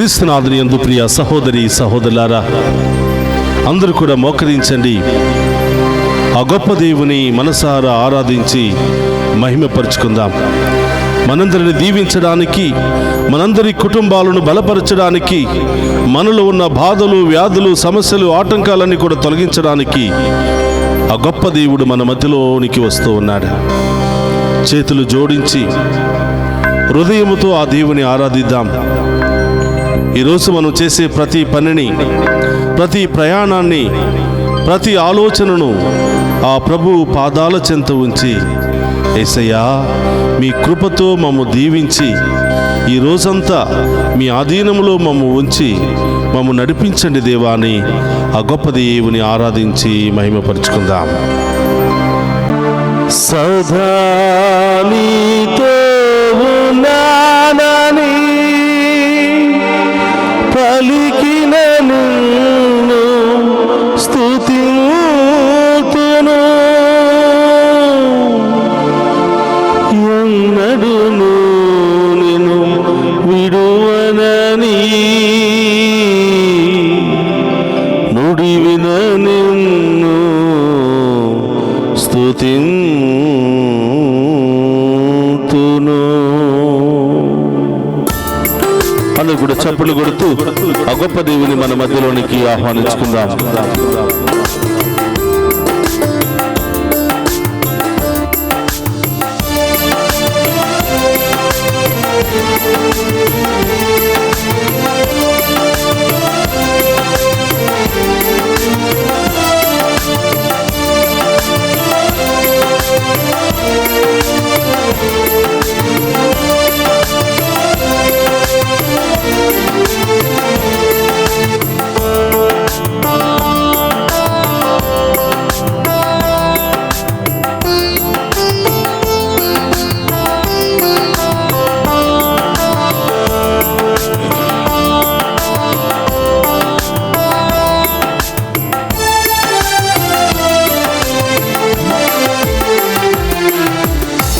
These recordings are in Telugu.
క్రీస్తునాథుని యందు ప్రియ సహోదరి సహోదరులారా, అందరూ కూడా మోకరించండి. ఆ గొప్ప దేవుని మనసారా ఆరాధించి మహిమపరుచుకుందాం. మనందరిని దీవించడానికి, మనందరి కుటుంబాలను బలపరచడానికి, మనలో ఉన్న బాధలు, వ్యాధులు, సమస్యలు, ఆటంకాలన్నీ కూడా తొలగించడానికి ఆ గొప్ప దేవుడు మన మధ్యలోనికి వస్తూ ఉన్నాడు. చేతులు జోడించి హృదయముతో ఆ దేవుని ఆరాధిద్దాం. ఈరోజు మనం చేసే ప్రతి పనిని, ప్రతి ప్రయాణాన్ని, ప్రతి ఆలోచనను ఆ ప్రభువు పాదాల చెంత ఉంచి, యేసయ్యా మీ కృపతో మమ్ము దీవించి ఈ రోజంతా మీ ఆధీనంలో మమ్ము ఉంచి మమ్ము నడిపించండి దేవా అని ఆ గొప్ప దేవుని ఆరాధించి మహిమపరుచుకుందాం. సదా నీతో ఉన్నానని పలికిన నిన్ను స్తుతింతును, ఎన్నడును నిన్ను విడువనని నుడివిన నిన్ను స్తుతింతును. అందరూ కూడా చప్పులు కొడుతూ ఆ గొప్ప దేవుని మన మధ్యలోనికి ఆహ్వానించుకుందాం.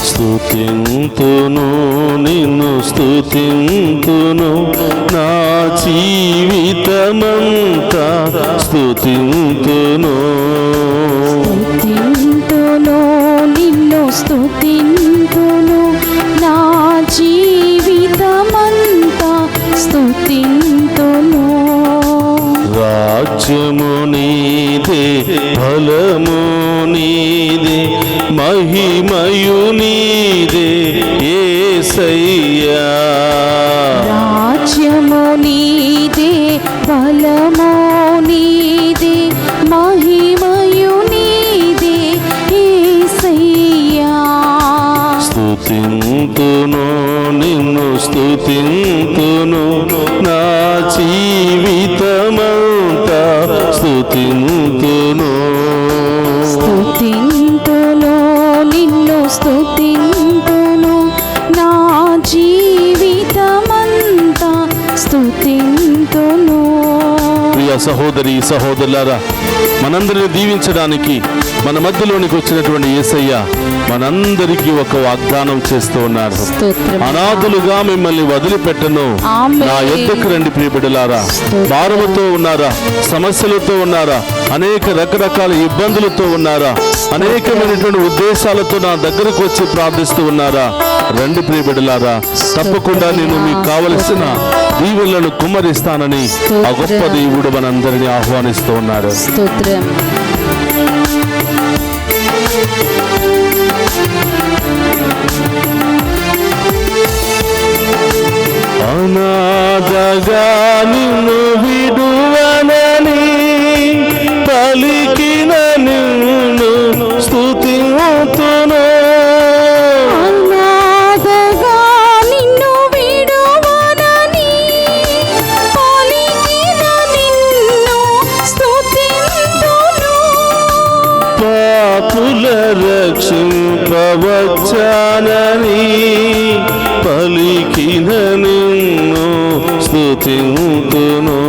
స్తుతింతును నిన్ను స్తుతింతును, నా జీవితమంతా స్తుతింతును. స్తుతింతును నిన్ను స్తుతింతును, నా జీవితమంతా స్తుతింతును. రాజ్యము నీదే, ఫలము నీదే, మహిమయు నీదే యేసయ్యా. రాజ్యము నీదే, ఫలము నీదే, మహిమయు నీదే యేసయ్యా. స్తుతింతును నిన్ను స్తుతింతును, నా జీవితమంతా స్తుతింతును. స్తుతింతును నిన్ను స్తుతింతును, నా జీవితమంతా స్తుతింతును. ప్రియ సహోదరి సహోదరులారా, మనందరిని దీవించడానికి మన మధ్యలోనికి వచ్చినటువంటి యేసయ్య మనందరికీ ఒక వాగ్దానం చేస్తూ ఉన్నారు. అనాథులుగా మిమ్మల్ని వదిలిపెట్టను, నా యొద్దకు రండి ప్రియబిడ్డలారా. భారముతో ఉన్నారా, సమస్యలతో ఉన్నారా, అనేక రకరకాల ఇబ్బందులతో ఉన్నారా, అనేకమైనటువంటి ఉద్దేశాలతో నా దగ్గరకు వచ్చి ప్రార్థిస్తూ ఉన్నారా, రండి ప్రియబిడ్డలారా. తప్పకుండా నేను మీకు కావలసిన దీవెనలను కుమ్మరిస్తానని ఆ గొప్ప దేవుడు మనందరినీ ఆహ్వానిస్తూ ఉన్నాడు. అనాథగా నిన్ను విడువనని పలికిన నిన్ను స్తుతింతును. అనాథగా నిన్ను విడువనని పలికిన నిన్ను స్తుతింతును. పాపుల రక్షింపవచ్చానని పలికిన నిన్ను స్తుతింతును.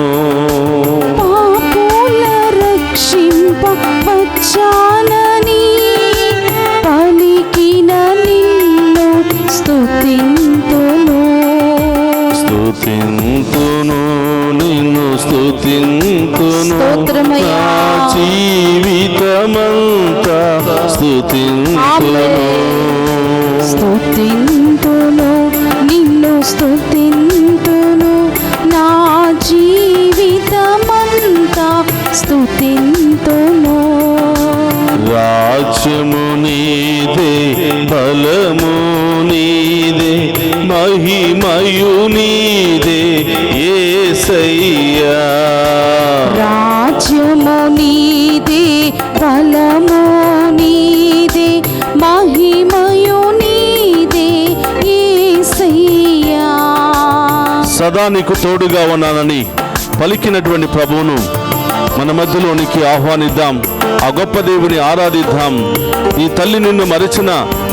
పాపుల రక్షింపవచ్చానని పలికిన నిన్ను స్తుతింతును. స్తుతింతును స్తుతింతును స్తోత్రమయ్యా. నా జీవితమంతా స్తుతింతును స్తుతింతును నిన్ను స్తుతింతును నా జీవితమంతా స్తుతింతును. రాజ్యము నీదే, బలము నీదే, మహిమయు నీదే యేసయ్యా. రాజ్యము నీదే, బలము నీదే, మహిమయు నీదే యేసయ్యా. సదా నీకు తోడుగా ఉన్నానని పలికినటువంటి ప్రభువును మన మధ్యలోనికి ఆహ్వానిద్దాం. ఆ గొప్ప దేవుని ఆరాధిద్దాం. ఈ తల్లి నిన్ను మరచిన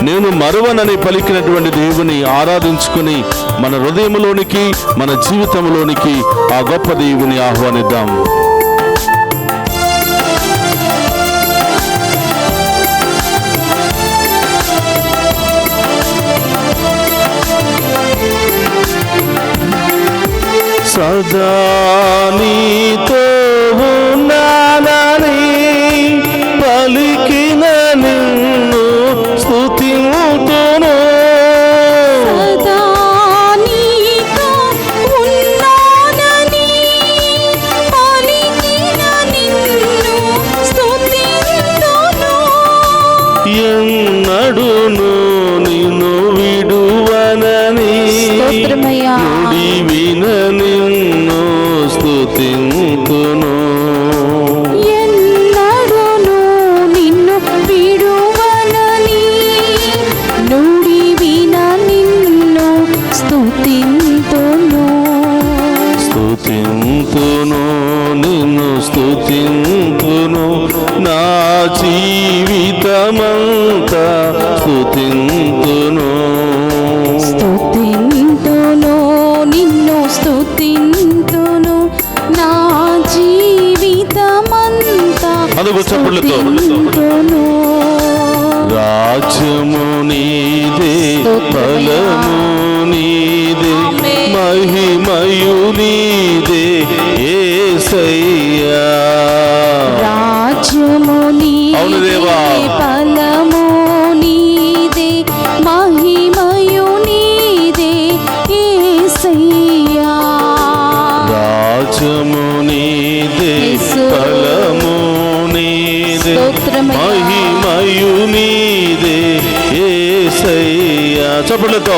నేను మరువనని పలికినటువంటి దేవుని ఆరాధించుకుని మన హృదయంలోనికి మన జీవితంలోనికి ఆ గొప్ప దేవుని ఆహ్వానిద్దాం. సదా నీతో ఉన్నానని పలికిన నిన్ను స్తుతింతును. సదా నీతో ఉన్నానని పలికిన నిన్ను స్తుతింతును. ఎన్నడును నిన్ను విడువనని స్తోత్రమయ్యా. నుడివిన నిన్ను స్తుతింతును. ఎన్నడును నిన్ను విడువనని నుడివిన నిన్ను స్తుతింతును. స్తుతింతును నిన్ను స్తుతింతును నా జీవితమంతా స్తుతింతును. స్తుతింతును నిన్ను స్తుతింతును నా జీవితమంతా అదుగో చప్పట్లతో. స్తుతింతును. రాజ్యము నీదే, బలము నీదే, మహిమయు నీదే యేసయ్యా. రాజ్యము అవును నీదే, దేవా. బలము నీదే, మహిమయు నీదే యేసయ్యా. రాజ్యము నీదే, యేసు. బలము నీదే, స్తోత్రమయ్యా. మహిమయు నీదే యేసయ్యా. చప్పట్లతో.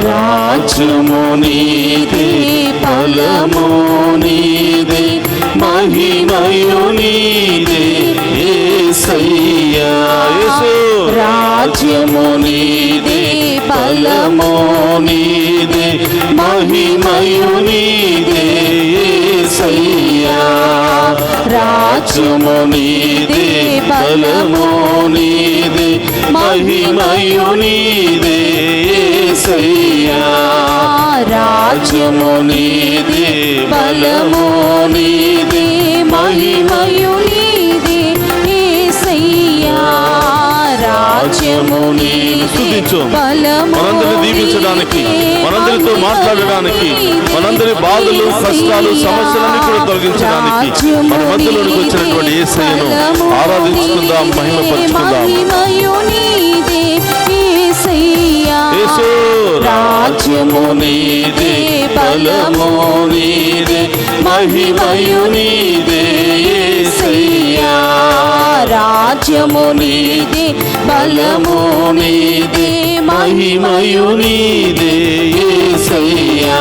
రాజ్యము నీదే, బలము నీదే, మహిమయు నీదే యేసయ్యా. యేసు. రాజ్యము నీదే, బలము నీదే, మహిమయు నీదే యేసయ్యా. రాజ్యము నీదే, బలము నీదే, మహిమయు నీదే యేసయ్యా. రాజ్యము నీదే, బలము నీదే, మహిమయు నీదే యేసయ్యా. రాజ్యము నీదే, బలము మనందరిని దీవించడానికి, మనందరితో మాట్లాడడానికి, మనందరి బాధలు కష్టాలు సమస్యలన్నీ కూడా తొలగించడానికి మన మధ్యలోనికి వచ్చినటువంటి యేసయ్యను ఆరాధించుకుందాం, మహిమపరుచుకుందాం. మహిమయు నీదే యేసయ్యా. యేసు. రాజ్యము నీదే, బలము నీదే, మహిమయు నీదే యేసయ్యా. రాజ్యము నీదే, బలము నీదే, మహిమయు నీదే యేసయ్యా.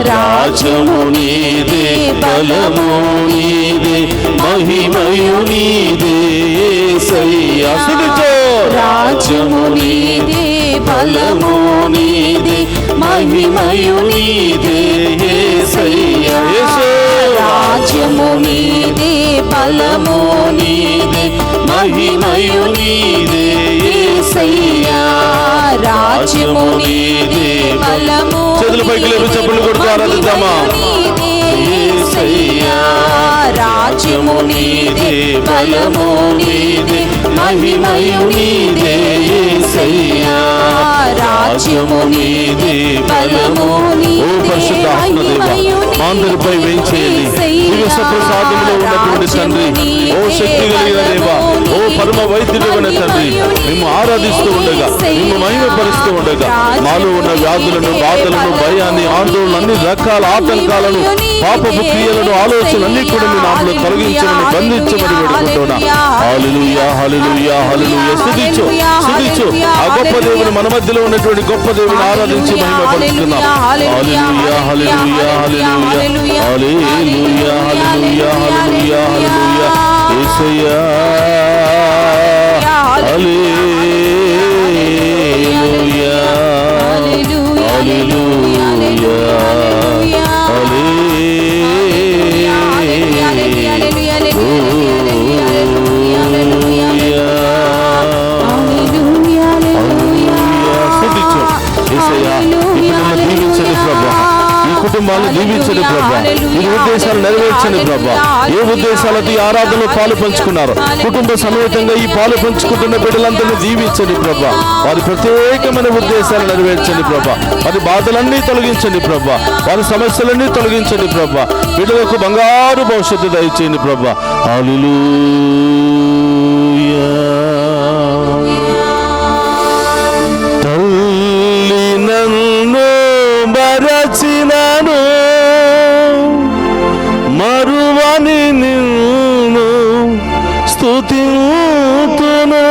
రాజ్యము నీదే, బలము నీదే, మహిమయు నీదే యేసయ్యా. స్తుతించు. రాజ్యము నీదే, బలము నీదే, మహిమయు నీదే యేసయ్యా. యేసు. రాజ్యము నీదే, బలము నీదే, మహిమయు నీదే యేసయ్యా. రాజ్యము నీదే, బలము చేతుల పైకి లేపి చప్పట్లు కొడుతూ ఆరాధిద్దామా? యేసయ్యా. రాజ్యము నీదే, బలము నీదే, మహిమయు నీదే యేసయ్యా. రాజ్యము నీదే, బలము ఓ నీదే, పరిశుద్ధ ఆత్మదేవ, మహిమయు మా అందరిపై వేయించేయండి. దివ్య ప్రసాదంలో ఉన్నటువంటి తండ్రి, ఓ శక్తి కలిగిన దేవా, ఓ పరమ వైద్యుడైన తండ్రి, మేము ఆరాధిస్తూ ఉండగా, మేము మహిమపరుస్తూ ఉండగా, మాలో ఉన్న వ్యాధులను, బాధలను, భయాన్ని, ఆందోళన, అన్ని రకాల ఆటంకాలను, పాపపు క్రియలను, ఆలోచనలన్నీ కూడా మీ నామములో తొలగించమని, బంధించమని వేడుకుంటున్నా. హల్లెలూయా, హల్లెలూయా, హల్లెలూయా. స్తుతించు, స్తుతించు. ఆ గొప్ప దేవుని, మన మధ్యలో ఉన్నటువంటి గొప్ప దేవుని ఆరాధించి మహిమపరుస్తున్నాం. హల్లెలూయా, హల్లెలూయా, హల్లెలూయా, హల్లెలూయా, హల్లెలూయా, హల్లెలూయా, హల్లెలూయా. యేసయ్యా, హల్లెలూయా, హల్లెలూయా, కుటుంబాలను దీవించండి ప్రభా. ఈ ఉద్దేశాలు నెరవేర్చండి ప్రభా. ఏ ఉద్దేశాలతో ఈ ఆరాధనలో పాలు పంచుకున్నారు, కుటుంబ సమేతంగా ఈ పాలు పంచుకుంటున్న బిడ్డలందరినీ దీవించండి ప్రభా. వారి ప్రత్యేకమైన ఉద్దేశాలు నెరవేర్చండి ప్రభా. వారి బాధలన్నీ తొలగించండి ప్రభా. వారి సమస్యలన్నీ తొలగించండి ప్రభా. బిడ్డలకు బంగారు భవిష్యత్తు దయచేయండి ప్రభా. హల్లెలూయా. తల్లి నన్ను మరచినను, మరువని నిన్ను స్తుతింతును.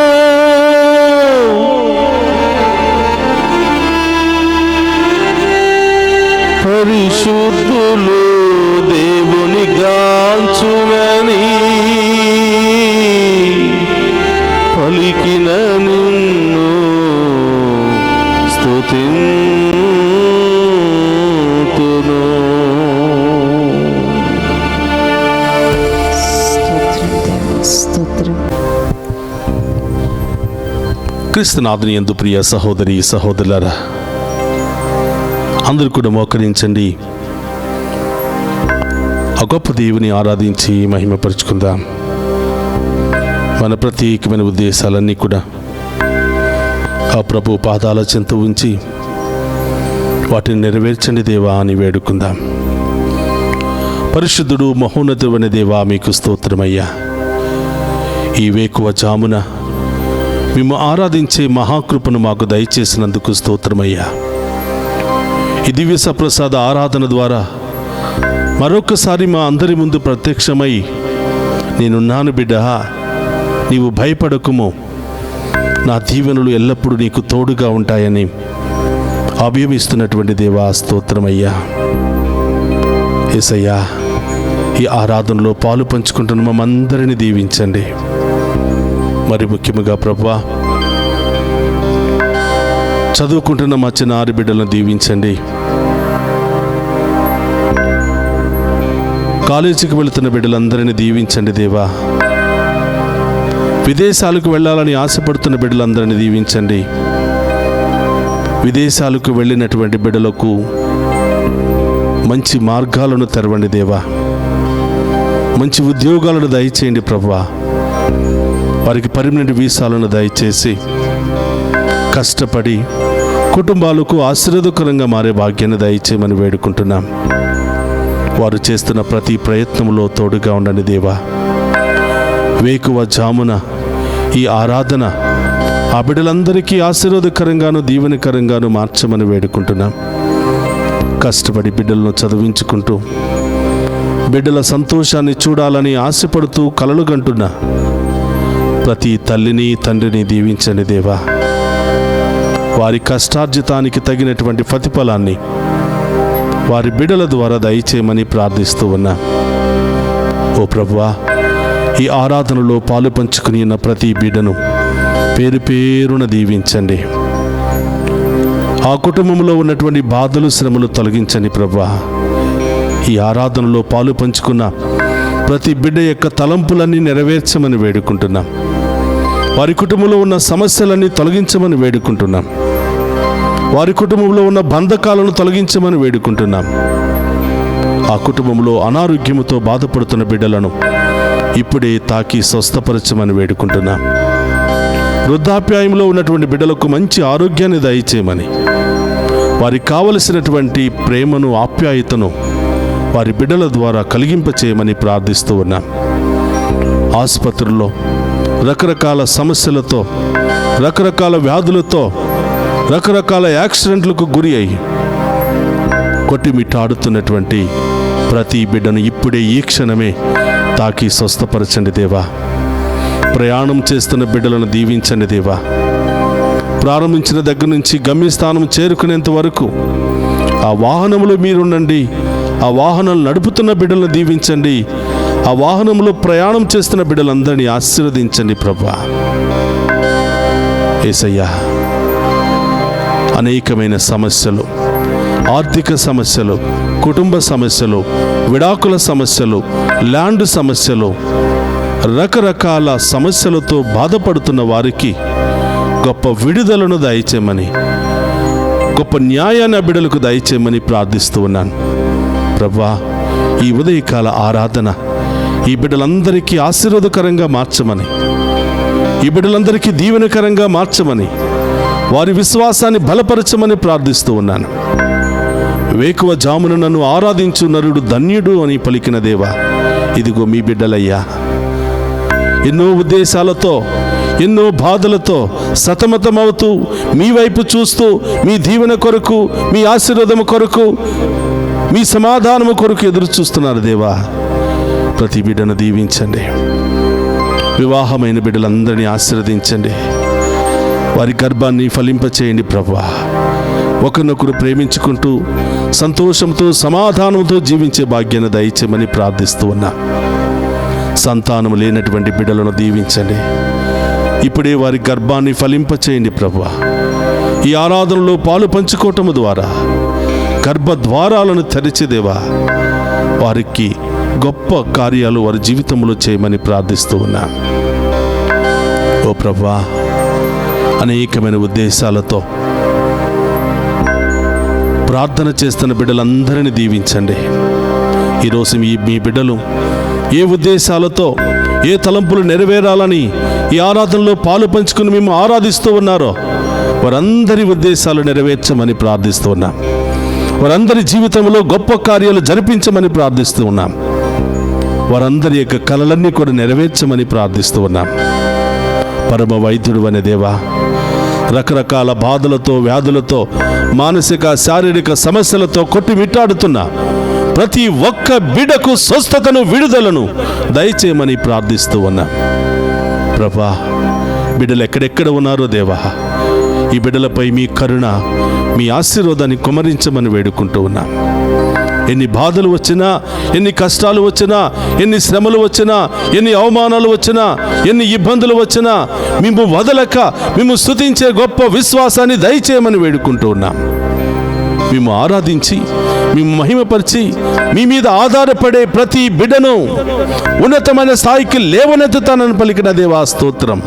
పరిశుద్ధులు దేవుని గాంచునని పలికిన నిన్ను స్తుతింతును. క్రీస్తునాథుని యందు ప్రియ సహోదరి సహోదరులారా, అందరూ కూడా మోకరించండి. ఆ గొప్ప దేవుని ఆరాధించి మహిమపరుచుకుందాం. మన ప్రత్యేకమైన ఉద్దేశాలన్నీ కూడా ఆ ప్రభు పాదాల చెంత ఉంచి వాటిని నెరవేర్చండి దేవా అని వేడుకుందాం. పరిశుద్ధుడు మహోన్నతుడైన దేవా, మీకు స్తోత్రమయ్యా. ఈ వేకువ జామున మేము ఆరాధించే మహాకృపను మాకు దయచేసినందుకు స్తోత్రమయ్యా. ఈ దివ్య సప్రసాద ఆరాధన ద్వారా మరొకసారి మా అందరి ముందు ప్రత్యక్షమై, నేనున్నాను బిడ్డ, నీవు భయపడకుము, నా దీవెనలు ఎల్లప్పుడూ నీకు తోడుగా ఉంటాయని అభయమిస్తున్నటువంటి దేవా స్తోత్రమయ్యా. యేసయ్యా, ఈ ఆరాధనలో పాలు పంచుకుంటున్న మమ్మందరినీ దీవించండి. మరి ముఖ్యముగా ప్రభువా, చదువుకుంటున్న మా చిన్నారి బిడ్డలను దీవించండి. కాలేజీకి వెళుతున్న బిడ్డలందరినీ దీవించండి దేవా. విదేశాలకు వెళ్ళాలని ఆశపడుతున్న బిడ్డలందరినీ దీవించండి. విదేశాలకు వెళ్ళినటువంటి బిడ్డలకు మంచి మార్గాలను తెరవండి దేవా. మంచి ఉద్యోగాలను దయచేయండి ప్రభువా. వారికి పర్మనెంట్ వీసాలను దయచేసి కష్టపడి కుటుంబాలకు ఆశీర్వాదకరంగా మారే భాగ్యాన్ని దయచేయమని వేడుకుంటున్నాం. వారు చేస్తున్న ప్రతి ప్రయత్నంలో తోడుగా ఉండండి దేవా. వేకువ జామున ఈ ఆరాధన ఆ బిడ్డలందరికీ ఆశీర్వాదకరంగాను దీవెనకరంగాను మార్చమని వేడుకుంటున్నాం. కష్టపడి బిడ్డలను చదివించుకుంటూ బిడ్డల సంతోషాన్ని చూడాలని ఆశపడుతూ కలలు కంటున్న ప్రతి తల్లిని తండ్రిని దీవించండి దేవా. వారి కష్టార్జితానికి తగినటువంటి ప్రతిఫలాన్ని వారి బిడ్డల ద్వారా దయచేయమని ప్రార్థిస్తూ ఉన్నా. ఓ ప్రభువా, ఈ ఆరాధనలో పాలు పంచుకుని ఉన్న ప్రతి బిడ్డను పేరు పేరున దీవించండి. ఆ కుటుంబంలో ఉన్నటువంటి బాధలు శ్రమలు తొలగించండి ప్రభువా. ఈ ఆరాధనలో పాలు పంచుకున్న ప్రతి బిడ్డ యొక్క తలంపులన్నీ నెరవేర్చమని వేడుకుంటున్నాం. వారి కుటుంబంలో ఉన్న సమస్యలన్నీ తొలగించమని వేడుకుంటున్నాం. వారి కుటుంబంలో ఉన్న బంధకాలను తొలగించమని వేడుకుంటున్నాం. ఆ కుటుంబంలో అనారోగ్యముతో బాధపడుతున్న బిడ్డలను ఇప్పుడే తాకి స్వస్థపరచమని వేడుకుంటున్నాం. వృద్ధాప్యాయంలో ఉన్నటువంటి బిడ్డలకు మంచి ఆరోగ్యాన్ని దయచేయమని, వారికి కావలసినటువంటి ప్రేమను ఆప్యాయతను వారి బిడ్డల ద్వారా కలిగింపచేయమని ప్రార్థిస్తూ ఉన్నాం. ఆసుపత్రుల్లో రకరకాల సమస్యలతో, రకరకాల వ్యాధులతో, రకరకాల యాక్సిడెంట్లకు గురి అయ్యి కొట్టిమిట్టాడుతున్నటువంటి ప్రతి బిడ్డను ఇప్పుడే ఈ క్షణమే తాకి స్వస్థపరచండి దేవా. ప్రయాణం చేస్తున్న బిడ్డలను దీవించండి దేవా. ప్రారంభించిన దగ్గర నుంచి గమ్యస్థానం చేరుకునేంత వరకు ఆ వాహనంలో మీరుండండి. ఆ వాహనాలు నడుపుతున్న బిడ్డలను దీవించండి. ఆ వాహనంలో ప్రయాణం చేస్తున్న బిడ్డలందరినీ ఆశీర్వదించండి ప్రభువా. యేసయ్యా, అనేకమైన సమస్యలు, ఆర్థిక సమస్యలు, కుటుంబ సమస్యలు, విడాకుల సమస్యలు, ల్యాండ్ సమస్యలు, రకరకాల సమస్యలతో బాధపడుతున్న వారికి గొప్ప విడుదలను దయచేయమని, గొప్ప న్యాయాన్ని ఆ బిడ్డలకు దయచేయమని ప్రార్థిస్తూ ఉన్నాను ప్రభువా. ఈ ఉదయకాల ఆరాధన ఈ బిడ్డలందరికీ ఆశీర్వాదకరంగా మార్చమని, ఈ బిడ్డలందరికీ దీవెనకరంగా మార్చమని, వారి విశ్వాసాన్ని బలపరచమని ప్రార్థిస్తూ ఉన్నాను. వేకువ జామున నన్ను ఆరాధించు నరుడు ధన్యుడు అని పలికిన దేవా, ఇదిగో మీ బిడ్డలయ్యా. ఎన్నో ఉద్దేశాలతో, ఎన్నో బాధలతో సతమతమవుతూ మీ వైపు చూస్తూ మీ దీవెన కొరకు, మీ ఆశీర్వాదము కొరకు, మీ సమాధానము కొరకు ఎదురు చూస్తున్నారు దేవా. ప్రతి బిడ్డను దీవించండి. వివాహమైన బిడ్డలందరినీ ఆశీర్వదించండి. వారి గర్భాన్ని ఫలింపచేయండి ప్రభువా. ఒకరినొకరు ప్రేమించుకుంటూ సంతోషంతో, సమాధానంతో జీవించే భాగ్యాన్ని దయచేయమని ప్రార్థిస్తూ ఉన్నా. సంతానం లేనటువంటి బిడ్డలను దీవించండి. ఇప్పుడే వారి గర్భాన్ని ఫలింపచేయండి ప్రభువా. ఈ ఆరాధనలో పాలు పంచుకోవటం ద్వారా గర్భద్వారాలను తెరిచేదేవా, వారికి గొప్ప కార్యాలు వారి జీవితంలో చేయమని ప్రార్థిస్తూ ఉన్నా. ఓ ప్రభువా, అనేకమైన ఉద్దేశాలతో ప్రార్థన చేస్తున్న బిడ్డలందరినీ దీవించండి. ఈరోజు మీ బిడ్డలు ఏ ఉద్దేశాలతో, ఏ తలంపులు నెరవేరాలని ఈ ఆరాధనలో పాలు పంచుకుని మేము ఆరాధిస్తూ ఉన్నారో వారందరి ఉద్దేశాలు నెరవేర్చమని ప్రార్థిస్తూ ఉన్నాం. వారందరి జీవితంలో గొప్ప కార్యాలు జరిపించమని ప్రార్థిస్తూ ఉన్నాం. వారందరి యొక్క కలలన్నీ కూడా నెరవేర్చమని ప్రార్థిస్తూ ఉన్నాం. పరమ వైద్యుడు అనే దేవా, రకరకాల బాధలతో, వ్యాధులతో, మానసిక శారీరక సమస్యలతో కొట్టిమిట్టాడుతున్న ప్రతి ఒక్క బిడ్డకు స్వస్థతను, విడుదలను దయచేయమని ప్రార్థిస్తూ ఉన్నా. ప్రభా, బిడ్డలు ఎక్కడెక్కడ ఉన్నారో దేవా, ఈ బిడ్డలపై మీ కరుణ, మీ ఆశీర్వాదాన్ని కుమరించమని వేడుకుంటూ ఉన్నా. ఎన్ని బాధలు వచ్చినా, ఎన్ని కష్టాలు వచ్చినా, ఎన్ని శ్రమలు వచ్చినా, ఎన్ని అవమానాలు వచ్చినా, ఎన్ని ఇబ్బందులు వచ్చినా మేము వదలక మేము స్తుతించే గొప్ప విశ్వాసాన్ని దయచేయమని వేడుకుంటూ ఉన్నాం. మేము ఆరాధించి, మేము మహిమపరిచి, మీ మీద ఆధారపడే ప్రతి బిడ్డను ఉన్నతమైన స్థాయికి లేవనెత్తుతానని పలికిన దేవా స్తోత్రం.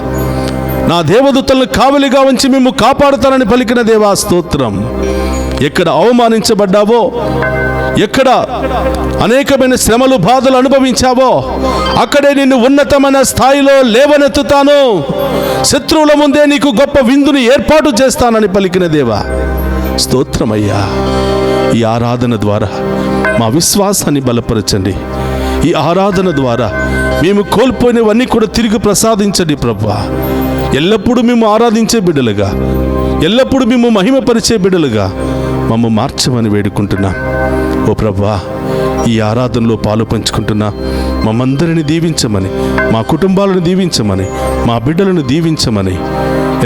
నా దేవదూతలను కావలిగా ఉంచి మేము కాపాడుతానని పలికిన దేవా స్తోత్రం. ఎక్కడ అవమానించబడ్డావో, ఎక్కడ అనేకమైన శ్రమలు, బాధలు అనుభవించావో అక్కడే నిన్ను ఉన్నతమైన స్థాయిలో లేవనెత్తుతాను. శత్రువుల ముందే నీకు గొప్ప విందుని ఏర్పాటు చేస్తానని పలికిన దేవా స్తోత్రమయ్యా. ఈ ఆరాధన ద్వారా మా విశ్వాసాన్ని బలపరచండి. ఈ ఆరాధన ద్వారా మేము కోల్పోయినవన్నీ కూడా తిరిగి ప్రసాదించండి ప్రభువా. ఎల్లప్పుడూ మేము ఆరాధించే బిడ్డలుగా, ఎల్లప్పుడూ మేము మహిమపరిచే బిడ్డలుగా మమ్మ మార్చమని వేడుకుంటున్నాం. ఓ ప్రభువా, ఈ ఆరాధనలో పాలు పంచుకుంటున్నా మమ్మందరిని దీవించమని, మా కుటుంబాలను దీవించమని, మా బిడ్డలను దీవించమని,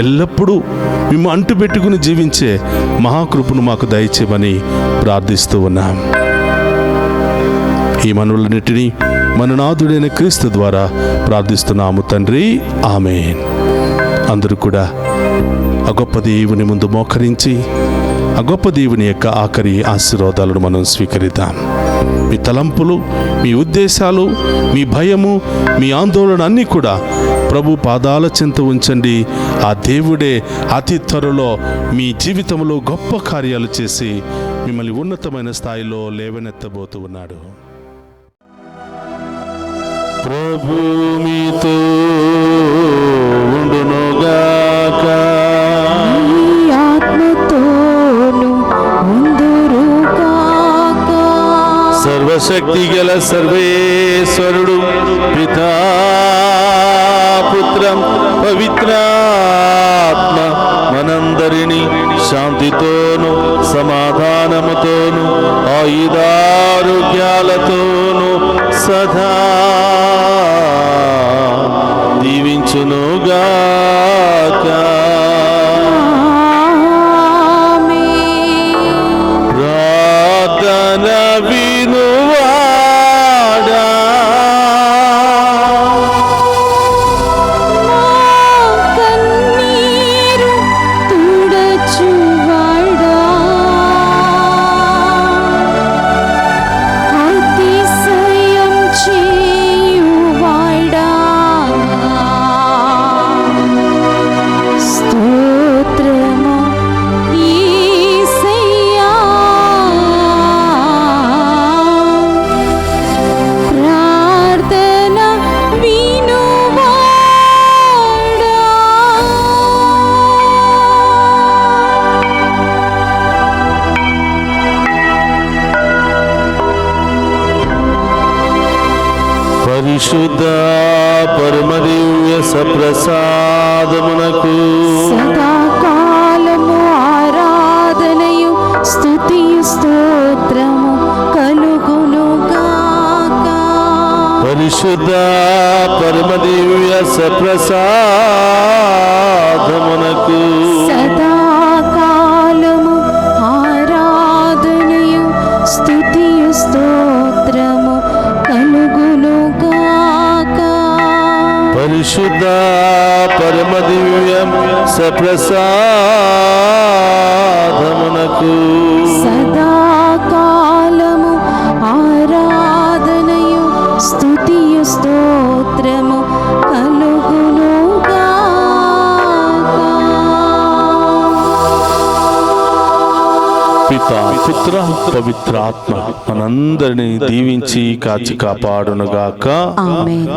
ఎల్లప్పుడూ మేము అంటుపెట్టుకుని జీవించే మహాకృపను మాకు దయచేయమని ప్రార్థిస్తూ ఉన్నాం. ఈ మనవులన్నిటినీ మన నాథుడైన క్రీస్తు ద్వారా ప్రార్థిస్తున్నాము తండ్రి, ఆమేన్. అందరూ కూడా ఆ గొప్ప దేవుని ముందు మోకరించి ఆ గొప్ప దేవుని యొక్క ఆఖరి ఆశీర్వాదాలను మనం స్వీకరిద్దాం. మీ తలంపులు, మీ ఉద్దేశాలు, మీ భయము, మీ ఆందోళన అన్నీ కూడా ప్రభు పాదాల చెంత ఉంచండి. ఆ దేవుడే అతి త్వరలో మీ జీవితంలో గొప్ప కార్యాలు చేసి మిమ్మల్ని ఉన్నతమైన స్థాయిలో లేవనెత్తబోతూ ఉన్నాడు. ప్రభు మీతో ఉండునుగాక, ఆత్మతోను ఉందురుగాక. సర్వ సర్వశక్తి గల సర్వేశ్వరుడు పితా పుత్రం పవిత్రాత్మ మనందరినీ శాంతితోను సమాధానముతోను ఆయుధారోగ్యాలతోను సదా దీవించునుగాక. ప్రార్థన వినువాడా కన్నీరు తుడచువాడా అతిశయం చేయువాడా స్తోత్రము యేసయ్యా ప్రార్థన వినువాడా పరిశుద్ధ పరమదివ్య సప్రసాదమునకు సదాకాలము ఆరాధనయు స్తుతియు స్తోత్రము కలుగునుగాక. పరిశుద్ధ పరమదివ్య సప్రసాదమునకు సదాకాలము ఆరాధనయు స్తుతియు స్తోత్రము కలుగునుగాక. పరిశుద్ధ పరమదివ్య సప్రసాదమునకు సదాకాలము ఆరాధనయు స్తుతియు స్తోత్రము కలుగునుగాక. పితా పుత్ర పవిత్రాత్మ మనందరినీ దీవించి కాచి కాపాడునుగాక. ఆమేన్.